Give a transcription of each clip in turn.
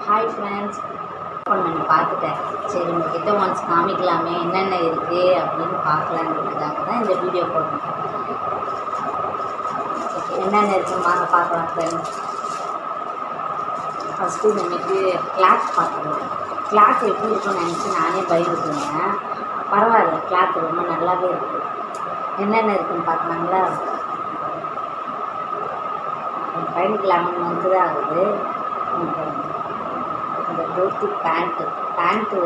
Hi friends, நான் பார்த்துட்டேன். சரி உங்கள்கிட்ட ஒன்ஸ் காமிக்கலாமே என்னென்ன இருக்குது அப்படின்னு பார்க்கலான்றதுக்காக தான் இந்த வீடியோ போடுறேன். என்னென்ன இருக்குன்னு வாங்க பார்க்கலாம் ஃப்ரெண்ட்ஸ். ஃபஸ்ட்டு இன்னைக்கு கிளாத் பார்க்கணும். கிளாத் எப்படி இருக்குன்னு நினச்சி நானே பயந்துட்டுருந்தேன். பரவாயில்ல, கிளாத் ரொம்ப நல்லாவே இருக்குது. என்னென்ன இருக்குதுன்னு பார்க்கலாங்களா? என் பையனுக்கு 11 மந்த்து தான் ஆகுது. இந்த தோத்தி பேண்ட்டு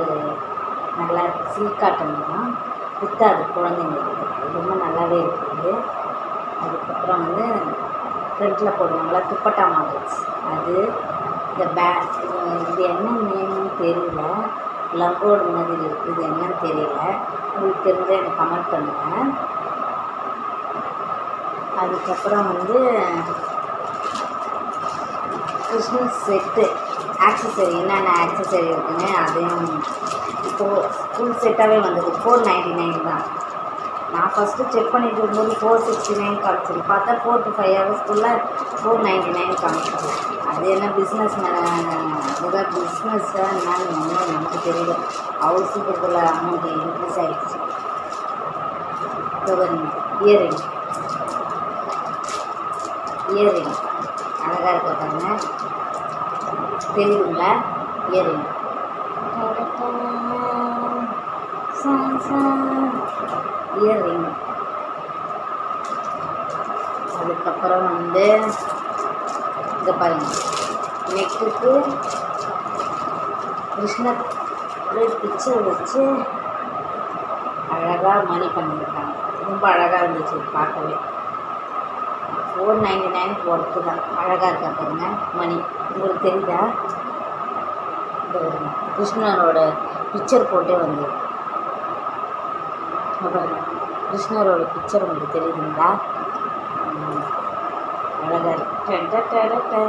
நல்லா சில்க் காட்டன் தான், குத்தாது குழந்தைங்களுக்கு, ரொம்ப நல்லாவே இருக்குது. அதுக்கப்புறம் ஃப்ரண்ட்டில் போடுவாங்களா துப்பட்டா மாடல்ஸ், அது இந்த இது என்ன நேம்னு தெரியல, லங்கோடு மாதிரி இருக்குது, இது என்னன்னு தெரியல. உங்களுக்கு தெரிஞ்சால் எனக்கு கமெண்ட் பண்ணுங்கள். அதுக்கப்புறம் கிறிஸ்மஸ் செட்டு ஆக்சசரி, என்னென்ன ஆக்சசரி இருக்குதுன்னு அதையும் இப்போது ஃபுல் செட்டாகவே வந்தது. 499 தான். நான் ஃபஸ்ட்டு செக் பண்ணிட்டு இருக்கும்போது 469 காமிச்சிது. பார்த்தா 4 to 5 ஹவர்ஸ்க்குள்ளே 499 காமிச்சிது. அது என்ன பிஸ்னஸ் ஏதாவது பிஸ்னஸ்ஸாக என்னன்னு ஒன்றும் நமக்கு தெரியல. அவ்வளோ சீக்கிரத்தில் அமௌண்ட் இன்க்ரீஸ் ஆகிடுச்சு. இயரிங் அழகாக இருக்க பாருங்க, தெரியுங்களா? இயரிங் அதுக்கப்புறம் இங்கே பாருங்க, நெக்குக்கு கிருஷ்ணர் பிக்சர் வச்சு அழகாக மணி பண்ணியிருக்காங்க. ரொம்ப அழகாக இருந்துச்சு பார்க்கவே. 499 ஒர்க்கு தான். அழகாக இருக்கா பாருங்க மணி. உங்களுக்கு தெரியுதா? கிருஷ்ணரோட பிக்சர் போட்டே பாருங்க, கிருஷ்ணரோட பிக்சர் உங்களுக்கு தெரியுதுங்களா? அழகாக இருக்கு.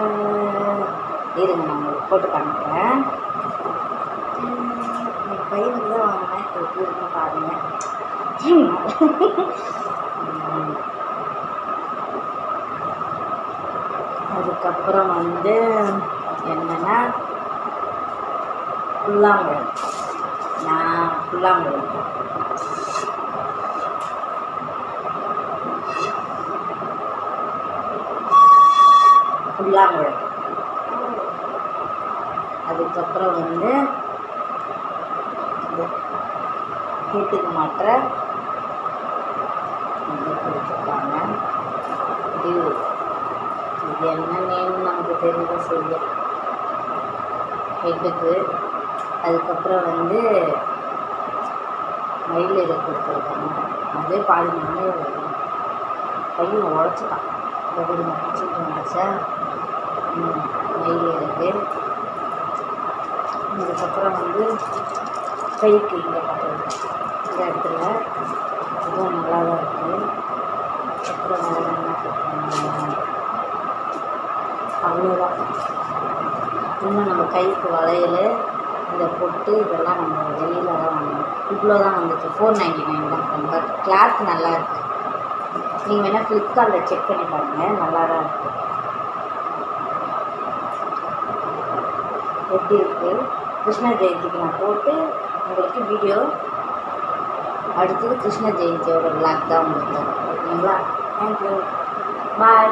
இருங்க, நான் உங்களுக்கு போட்டு காமிக்கிறேன். பையனுக்கு தான் வாங்கினேன், எப்படி இருக்குன்னு பாருங்க. அதுக்கப்புறம் என்னென்னா புல்லாங்குழல். நான் புல்லாங்குழல் அதுக்கப்புறம் வீட்டுக்கு மாற்ற கொடுத்துருக்காங்க. இது என்ன நேம்னு நமக்கு தெரியல செய்ய ஹெட்டுக்கு. அதுக்கப்புறம் மயில் இதை கொடுத்துருக்காங்க. அதே பாதி நாளே பையன் உழைச்சிட்டான். ஒவ்வொரு பிடிச்சிட்டு வந்துச்சா மயில் இருக்கு. அதுக்கப்புறம் கைக்கு இங்கே பார்த்துருக்கேன், இந்த இடத்துல இதுவும் நல்லா தான் இருக்குது. அப்புறம் அவ்வளோதான். இன்னும் நம்ம கைக்கு வளையல், இந்த பொட்டு, இதெல்லாம் நம்ம வெளியில் தான் வாங்கணும். இவ்வளோ தான் வந்துச்சு. 499 தான். பட் கிளாத் நல்லா இருக்குது. நீங்கள் வேணால் ஃப்ளிப்கார்ட்டில் செக் பண்ணி பாருங்கள், நல்லா தான் இருக்குது. எப்படி இருக்குது? கிருஷ்ண ஜெயந்திக்கு நான் போட்டு உங்களுக்கு வீடியோ அடுத்தது கிருஷ்ண ஜெயந்தியோட விளாக் தான் உங்களுக்கு தரும். ஓகேங்களா? தேங்க்யூ, பாய்.